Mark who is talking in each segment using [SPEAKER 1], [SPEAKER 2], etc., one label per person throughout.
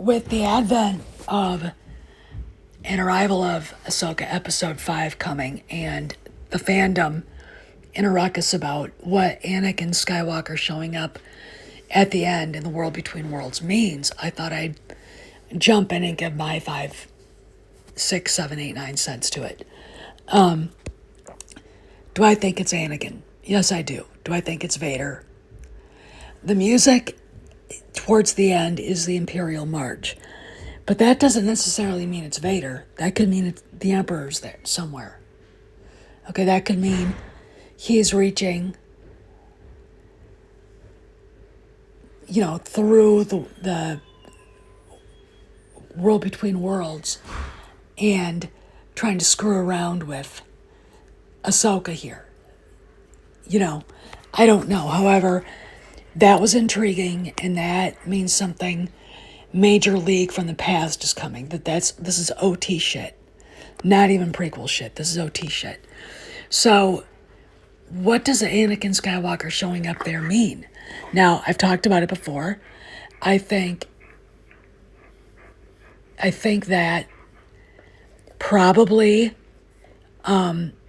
[SPEAKER 1] with the advent of an arrival of Ahsoka Episode 5 coming and the fandom in a ruckus about what Anakin Skywalker showing up at the end in the World Between Worlds means, I thought I'd jump in and give my 5, 6, 7, 8, 9 cents to it. Do I think it's Anakin? Yes, I do. Do I think it's Vader? The music towards the end is the Imperial March. But that doesn't necessarily mean it's Vader. That could mean it's the Emperor's there somewhere. Okay, that could mean he's reaching, through the World Between Worlds and trying to screw around with Ahsoka here. I don't know. However, that was intriguing, and that means something major league from the past is coming. This is OT shit. Not even prequel shit. This is OT shit. So, what does Anakin Skywalker showing up there mean? Now, I've talked about it before. I think that probably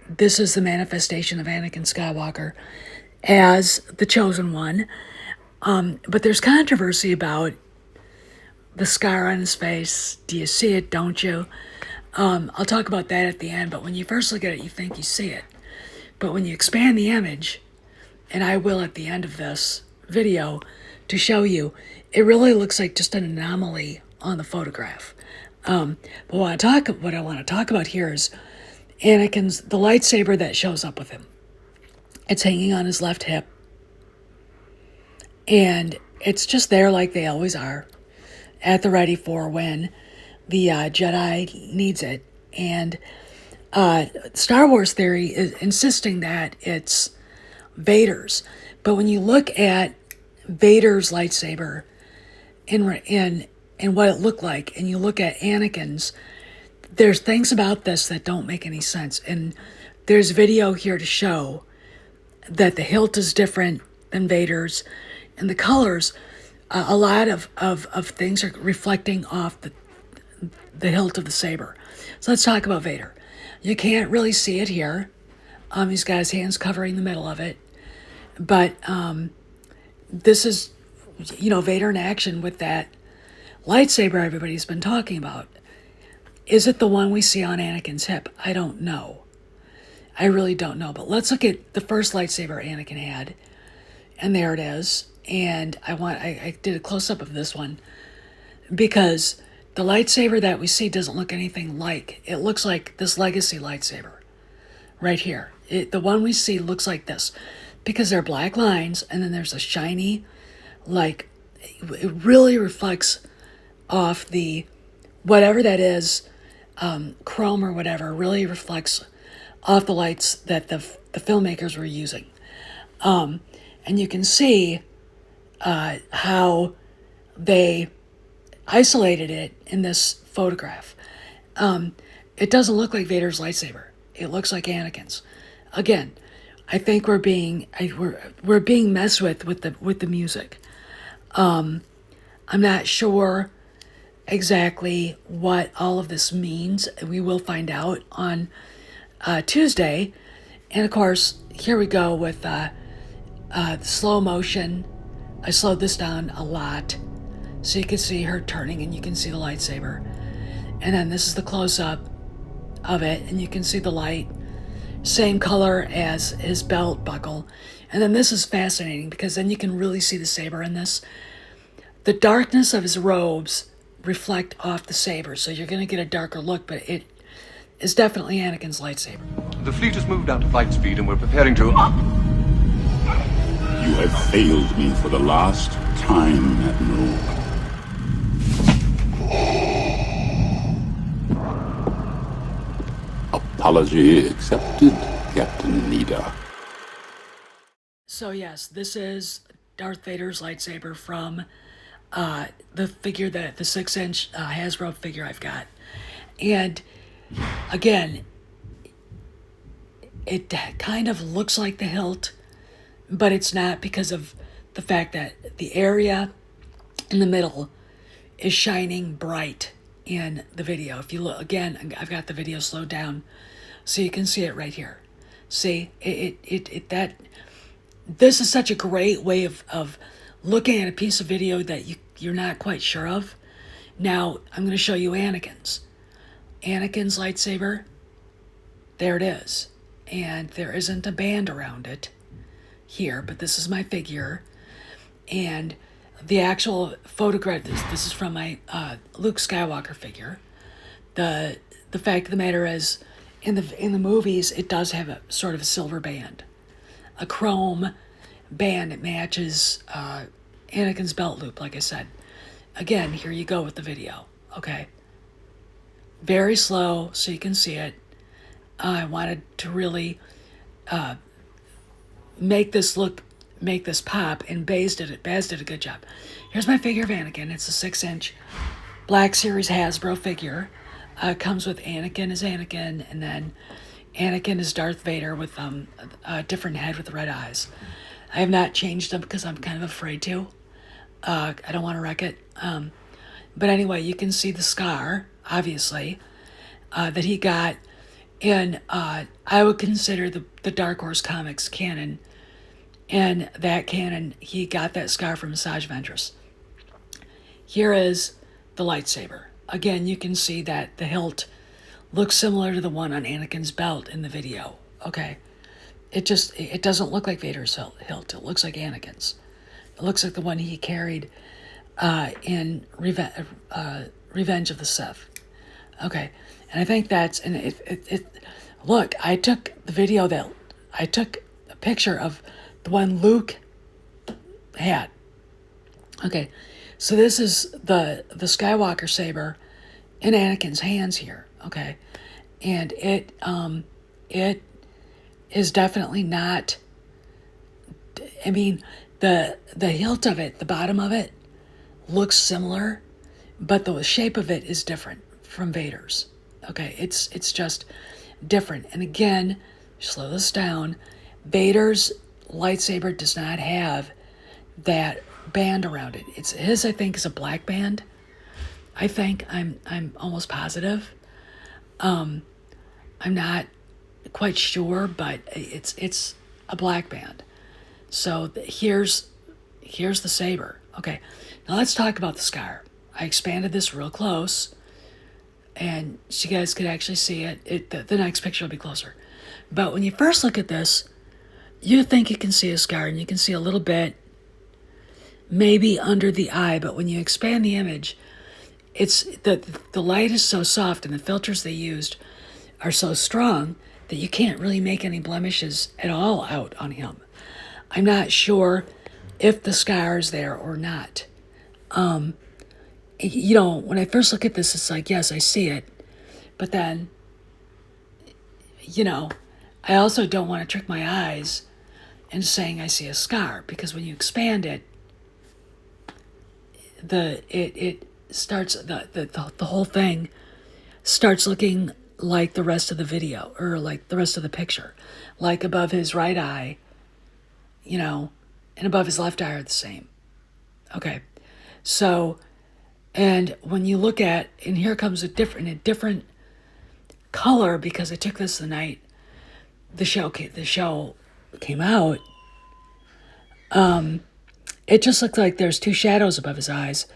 [SPEAKER 1] this is the manifestation of Anakin Skywalker as the chosen one. But there's controversy about the scar on his face. Do you see it? Don't you? I'll talk about that at the end, but when you first look at it, you think you see it. But when you expand the image, and I will at the end of this video to show you, it really looks like just an anomaly on the photograph. But what I want to talk about here is the lightsaber that shows up with him. It's hanging on his left hip. And it's just there like they always are, at the ready for when the Jedi needs it. And Star Wars theory is insisting that it's Vader's. But when you look at Vader's lightsaber and what it looked like, and you look at Anakin's, there's things about this that don't make any sense. And there's video here to show that the hilt is different than Vader's, and the colors, a lot of things are reflecting off the hilt of the saber. So let's talk about Vader. You can't really see it here. He's got his hands covering the middle of it. But this is, Vader in action with that lightsaber everybody's been talking about. Is it the one we see on Anakin's hip? I don't know. I really don't know. But let's look at the first lightsaber Anakin had. And there it is. And I did a close-up of this one because the lightsaber that we see doesn't look anything like. It looks like this legacy lightsaber right here. The one we see looks like this because there are black lines and then there's a shiny, it really reflects off the, whatever that is, chrome or whatever, really reflects off the lights that the filmmakers were using. And you can see how they isolated it in this photograph. It doesn't look like Vader's lightsaber. It looks like Anakin's. Again, I think we're being messed with the music. I'm not sure exactly what all of this means. We will find out on Tuesday. And of course, here we go with the slow motion. I slowed this down a lot so you can see her turning and you can see the lightsaber. And then this is the close-up of it, and you can see the light, same color as his belt buckle. And then this is fascinating because then you can really see the saber in this. The darkness of his robes reflect off the saber, so you're going to get a darker look, but it is definitely Anakin's lightsaber.
[SPEAKER 2] The fleet has moved out to flight speed and we're preparing to...
[SPEAKER 3] You have failed me for the last time, Admiral. Apology accepted, Captain Nida.
[SPEAKER 1] So yes, this is Darth Vader's lightsaber from the 6-inch Hasbro figure I've got. And again, it kind of looks like the hilt, but it's not because of the fact that the area in the middle is shining bright in the video. If you look again, I've got the video slowed down so you can see it right here. See, this is such a great way of looking at a piece of video that you're not quite sure of. Now, I'm going to show you Anakin's. Anakin's lightsaber, there it is. And there isn't a band around it here, but this is my figure. And the actual photograph, this is from my Luke Skywalker figure. The fact of the matter is, in the movies, it does have a sort of a silver band. A chrome band that matches Anakin's belt loop, like I said. Again, here you go with the video, okay? Very slow so you can see it. I wanted to really make this pop, and Baz did a good job. Here's my figure of Anakin. It's a 6-inch Black Series Hasbro figure. Comes with Anakin as Anakin, and then Anakin is Darth Vader with a different head with red eyes. I have not changed them because I'm kind of afraid to. I don't want to wreck it. But anyway, you can see the scar, obviously, that he got in, I would consider the Dark Horse Comics canon. In that canon, he got that scar from Asajj Ventress. Here is the lightsaber. Again, you can see that the hilt looks similar to the one on Anakin's belt in the video. Okay, it doesn't look like Vader's hilt. It looks like Anakin's. It looks like the one he carried in Revenge of the Sith. Okay, and I think that's, and look, I took a picture of the one Luke had. Okay, so this is the Skywalker saber in Anakin's hands here. Okay, and it is definitely not. I mean, the hilt of it, the bottom of it, looks similar, but the shape of it is different from Vader's. Okay, it's just different. And again, slow this down. Vader's lightsaber does not have that band around it. His, I think, is a black band. I think I'm almost positive. I'm not quite sure, but it's a black band. So here's the saber. Okay, now let's talk about the scar. I expanded this real close, and so you guys could actually see it. The next picture will be closer. But when you first look at this, you think you can see a scar, and you can see a little bit, maybe under the eye. But when you expand the image, it's the light is so soft, and the filters they used are so strong that you can't really make any blemishes at all out on him. I'm not sure if the scar is there or not. When I first look at this, it's like, yes, I see it. But then, I also don't want to trick my eyes into saying I see a scar, because when you expand it, it starts, the whole thing starts looking like the rest of the video, or like the rest of the picture. Like above his right eye, and above his left eye are the same. Okay, so, and when you look at, and here comes a different color, because I took this the night the show came out. It just looked like there's two shadows above his eyes,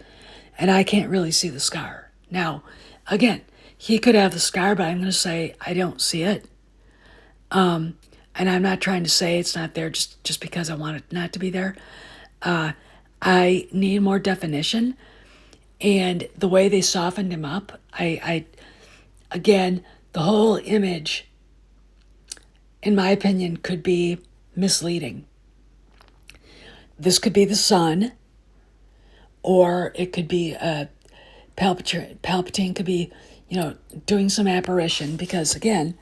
[SPEAKER 1] and I can't really see the scar. Now, again, he could have the scar, but I'm going to say I don't see it. And I'm not trying to say it's not there just because I want it not to be there. I need more definition. And the way they softened him up, again, the whole image, in my opinion, could be misleading. This could be the sun, or it could be Palpatine could be, doing some apparition, because again,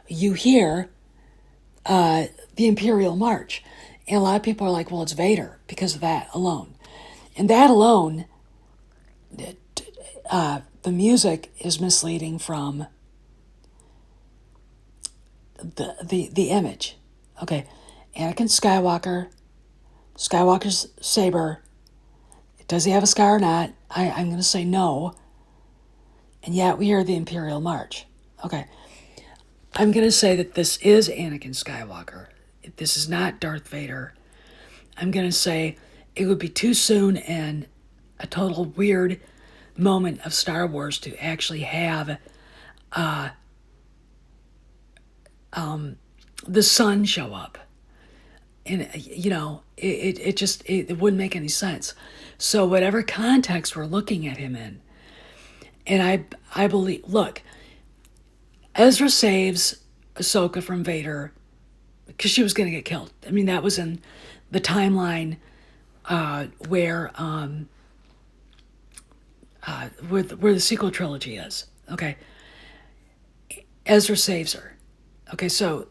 [SPEAKER 1] you hear the Imperial March, and a lot of people are like, well, it's Vader because of that alone. And that alone, the music is misleading from the image. Okay, Anakin Skywalker's saber. Does he have a scar or not? I'm going to say no. And yet we hear the Imperial March. Okay. I'm going to say that this is Anakin Skywalker. This is not Darth Vader. I'm going to say it would be too soon and a total weird moment of Star Wars to actually have the son show up. And, it wouldn't make any sense. So whatever context we're looking at him in, and I believe, look, Ezra saves Ahsoka from Vader because she was going to get killed. I mean, that was in the timeline where the sequel trilogy is. Okay, Ezra saves her. Okay, so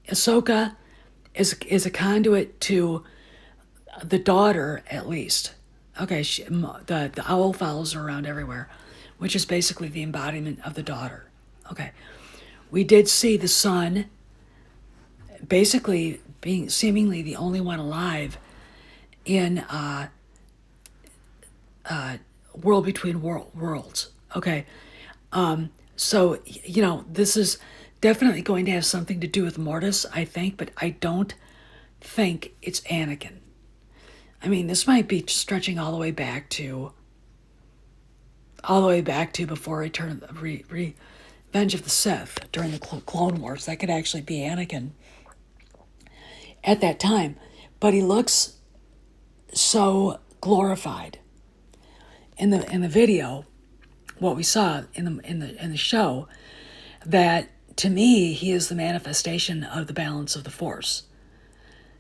[SPEAKER 1] Ahsoka is a conduit to the daughter, at least. Okay, the owl follows her around everywhere, which is basically the embodiment of the daughter. Okay, we did see the son basically being seemingly the only one alive in World Between Worlds. Okay, so this is definitely going to have something to do with Mortis, I think, but I don't think it's Anakin. I mean, this might be stretching all the way back to before Revenge of the Sith during the Clone Wars. That could actually be Anakin at that time, but he looks so glorified in the video. What we saw in the show, that to me he is the manifestation of the balance of the Force.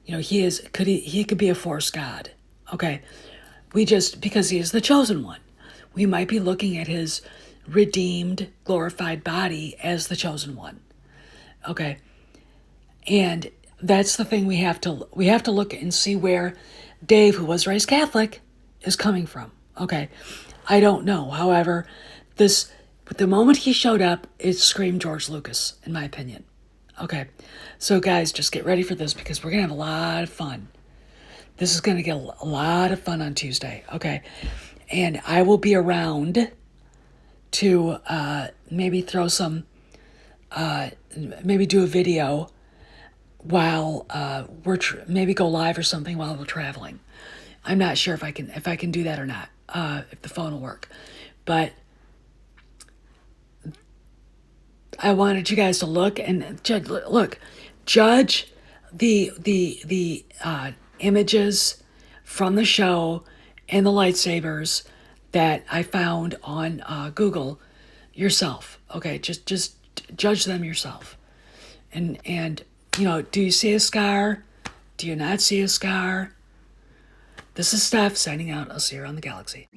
[SPEAKER 1] He could be a Force god. Okay, because he is the chosen one, we might be looking at his redeemed, glorified body as the chosen one. Okay, and that's the thing we have to look and see where Dave, who was raised Catholic, is coming from. Okay, I don't know. However, the moment he showed up, it screamed George Lucas, in my opinion. Okay, so guys, just get ready for this because we're gonna have a lot of fun. This is gonna get a lot of fun on Tuesday. Okay, and I will be around to maybe throw some, maybe do a video while maybe go live or something while we're traveling. I'm not sure if I can do that or not, if the phone will work, but I wanted you guys to look and judge the images from the show and the lightsabers that I found on Google yourself. Okay, just judge them yourself. And do you see a scar? Do you not see a scar? This is Steph signing out. I'll see you around the galaxy.